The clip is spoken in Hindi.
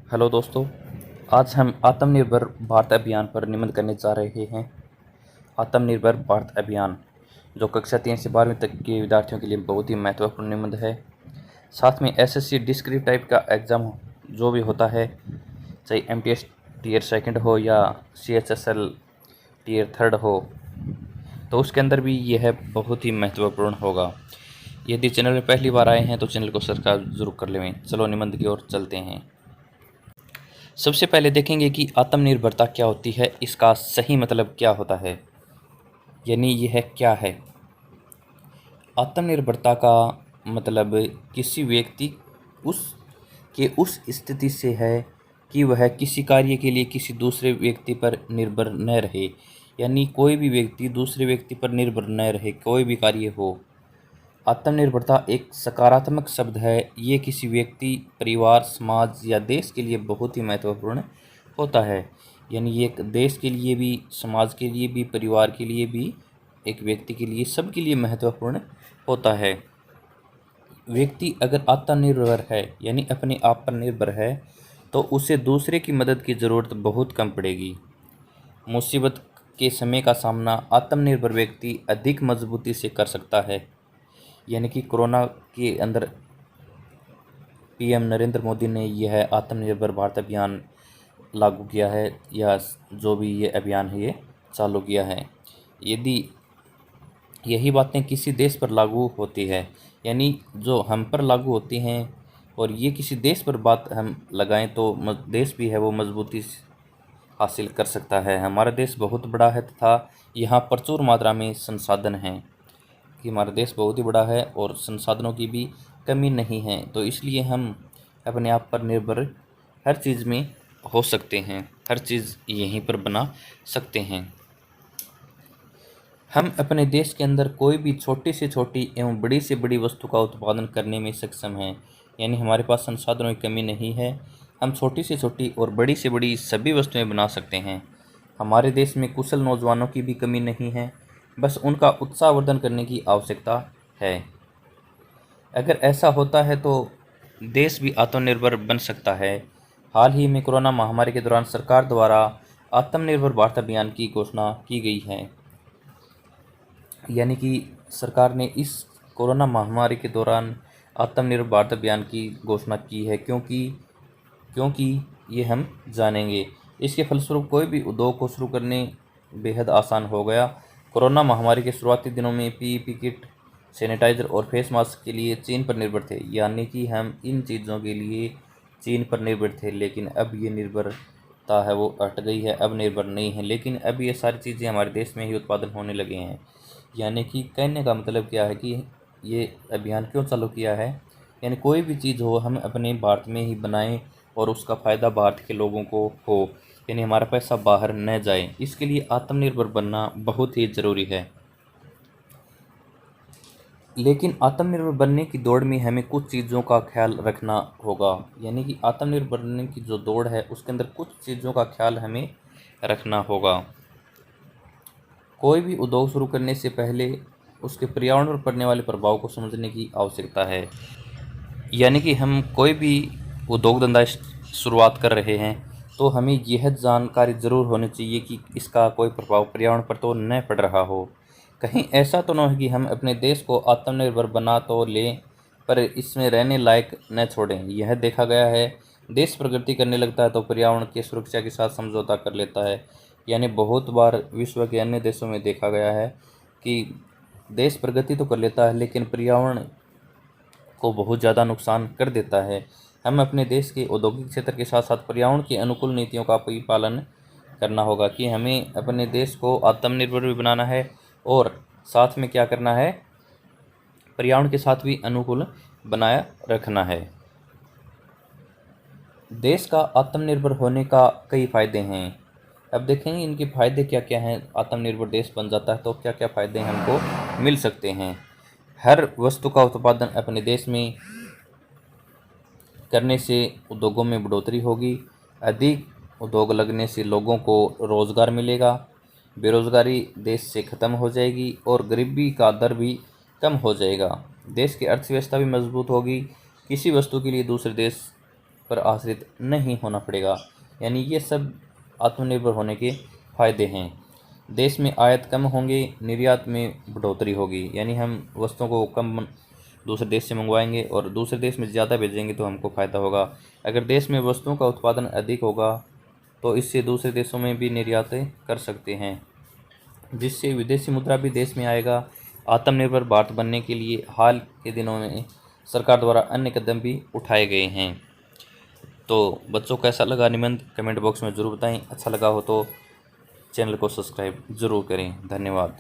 हेलो दोस्तों, आज हम आत्मनिर्भर भारत अभियान पर निबंध करने जा रहे हैं। आत्मनिर्भर भारत अभियान जो कक्षा 3 से 12वीं तक के विद्यार्थियों के लिए बहुत ही महत्वपूर्ण निबंध है। साथ में एसएससी डिस्क्रीट टाइप का एग्ज़ाम जो भी होता है, चाहे एमटीएस टीयर सेकंड हो या सीएचएसएल टीयर थर्ड हो, तो उसके अंदर भी यह बहुत ही महत्वपूर्ण होगा। यदि चैनल में पहली बार आए हैं तो चैनल को सब्सक्राइब जरूर कर लें। चलो निबंध की ओर चलते हैं। सबसे पहले देखेंगे कि आत्मनिर्भरता क्या होती है, इसका सही मतलब क्या होता है, यानी यह क्या है। आत्मनिर्भरता का मतलब किसी व्यक्ति उस स्थिति से है कि वह किसी कार्य के लिए किसी दूसरे व्यक्ति पर निर्भर न रहे, यानी कोई भी व्यक्ति दूसरे व्यक्ति पर निर्भर न रहे, कोई भी कार्य हो। आत्मनिर्भरता एक सकारात्मक शब्द है। ये किसी व्यक्ति, परिवार, समाज या देश के लिए बहुत ही महत्वपूर्ण होता है। यानी ये एक देश के लिए भी, समाज के लिए भी, परिवार के लिए भी, एक व्यक्ति के लिए, सबके लिए महत्वपूर्ण होता है। व्यक्ति अगर आत्मनिर्भर है यानी अपने आप पर निर्भर है तो उसे दूसरे की मदद की ज़रूरत बहुत कम पड़ेगी। मुसीबत के समय का सामना आत्मनिर्भर व्यक्ति अधिक मजबूती से कर सकता है। यानी कि कोरोना के अंदर पीएम नरेंद्र मोदी ने यह आत्मनिर्भर भारत अभियान लागू किया है, या जो भी ये अभियान है ये चालू किया है। यदि यही बातें किसी देश पर लागू होती है, यानी जो हम पर लागू होती हैं और ये किसी देश पर बात हम लगाएं तो देश भी है वो मजबूती हासिल कर सकता है। हमारा देश बहुत बड़ा है तथा यहाँ प्रचुर मात्रा में संसाधन हैं कि हमारा देश बहुत ही बड़ा है और संसाधनों की भी कमी नहीं है, तो इसलिए हम अपने आप पर निर्भर हर चीज़ में हो सकते हैं, हर चीज़ यहीं पर बना सकते हैं। हम अपने देश के अंदर कोई भी छोटी से छोटी एवं बड़ी से बड़ी वस्तु का उत्पादन करने में सक्षम हैं, यानी हमारे पास संसाधनों की कमी नहीं है। हम छोटी से छोटी और बड़ी से बड़ी सभी वस्तुएं बना सकते हैं। हमारे देश में कुशल नौजवानों की भी कमी नहीं है, बस उनका उत्साहवर्धन करने की आवश्यकता है। अगर ऐसा होता है तो देश भी आत्मनिर्भर बन सकता है। हाल ही में कोरोना महामारी के दौरान सरकार द्वारा आत्मनिर्भर भारत अभियान की घोषणा की गई है। यानी कि सरकार ने इस कोरोना महामारी के दौरान आत्मनिर्भर भारत अभियान की घोषणा की है, क्योंकि ये हम जानेंगे। इसके फलस्वरूप कोई भी उद्योग को शुरू करने बेहद आसान हो गया। कोरोना महामारी के शुरुआती दिनों में पीपीई किट, सैनिटाइज़र और फेस मास्क के लिए चीन पर निर्भर थे, यानी कि हम इन चीज़ों के लिए चीन पर निर्भर थे। लेकिन अब ये निर्भरता है वो हट गई है, अब निर्भर नहीं है। लेकिन अब ये सारी चीज़ें हमारे देश में ही उत्पादन होने लगे हैं। यानी कि कहने का मतलब क्या है कि ये अभियान क्यों चालू किया है, यानी कोई भी चीज़ हो हम अपने भारत में ही बनाएं और उसका फ़ायदा भारत के लोगों को हो, यानी हमारा पैसा बाहर न जाए। इसके लिए आत्मनिर्भर बनना बहुत ही ज़रूरी है। लेकिन आत्मनिर्भर बनने की दौड़ में हमें कुछ चीज़ों का ख्याल रखना होगा। यानी कि आत्मनिर्भर बनने की जो दौड़ है उसके अंदर कुछ चीज़ों का ख्याल हमें रखना होगा। कोई भी उद्योग शुरू करने से पहले उसके पर्यावरण पर पड़ने वाले प्रभाव को समझने की आवश्यकता है। यानी कि हम कोई भी उद्योग धंधा शुरुआत कर रहे हैं तो हमें यह जानकारी ज़रूर होनी चाहिए कि इसका कोई प्रभाव पर्यावरण पर तो न पड़ रहा हो। कहीं ऐसा तो न हो कि हम अपने देश को आत्मनिर्भर बना तो लें पर इसमें रहने लायक न छोड़ें। यह देखा गया है, देश प्रगति करने लगता है तो पर्यावरण की सुरक्षा के साथ समझौता कर लेता है। यानी बहुत बार विश्व के अन्य देशों में देखा गया है कि देश प्रगति तो कर लेता है लेकिन पर्यावरण को बहुत ज़्यादा नुकसान कर देता है। हम अपने देश के औद्योगिक क्षेत्र के साथ साथ पर्यावरण के अनुकूल नीतियों का भी पालन करना होगा कि हमें अपने देश को आत्मनिर्भर भी बनाना है और साथ में क्या करना है, पर्यावरण के साथ भी अनुकूल बनाया रखना है। देश का आत्मनिर्भर होने का कई फ़ायदे हैं। अब देखेंगे इनके फ़ायदे क्या क्या हैं। आत्मनिर्भर देश बन जाता है तो क्या क्या फ़ायदे हमको मिल सकते हैं। हर वस्तु का उत्पादन अपने देश में करने से उद्योगों में बढ़ोतरी होगी। अधिक उद्योग लगने से लोगों को रोज़गार मिलेगा, बेरोज़गारी देश से ख़त्म हो जाएगी और गरीबी का दर भी कम हो जाएगा। देश की अर्थव्यवस्था भी मजबूत होगी। किसी वस्तु के लिए दूसरे देश पर आश्रित नहीं होना पड़ेगा। यानी ये सब आत्मनिर्भर होने के फायदे हैं। देश में आयात कम होंगे, निर्यात में बढ़ोतरी होगी। यानी हम वस्तुओं को कम दूसरे देश से मंगवाएंगे और दूसरे देश में ज़्यादा भेजेंगे तो हमको फ़ायदा होगा। अगर देश में वस्तुओं का उत्पादन अधिक होगा तो इससे दूसरे देशों में भी निर्यात कर सकते हैं, जिससे विदेशी मुद्रा भी देश में आएगा। आत्मनिर्भर भारत बनने के लिए हाल के दिनों में सरकार द्वारा अन्य कदम भी उठाए गए हैं। तो बच्चों कैसा लगा निबंध कमेंट बॉक्स में ज़रूर बताएं। अच्छा लगा हो तो चैनल को सब्सक्राइब ज़रूर करें। धन्यवाद।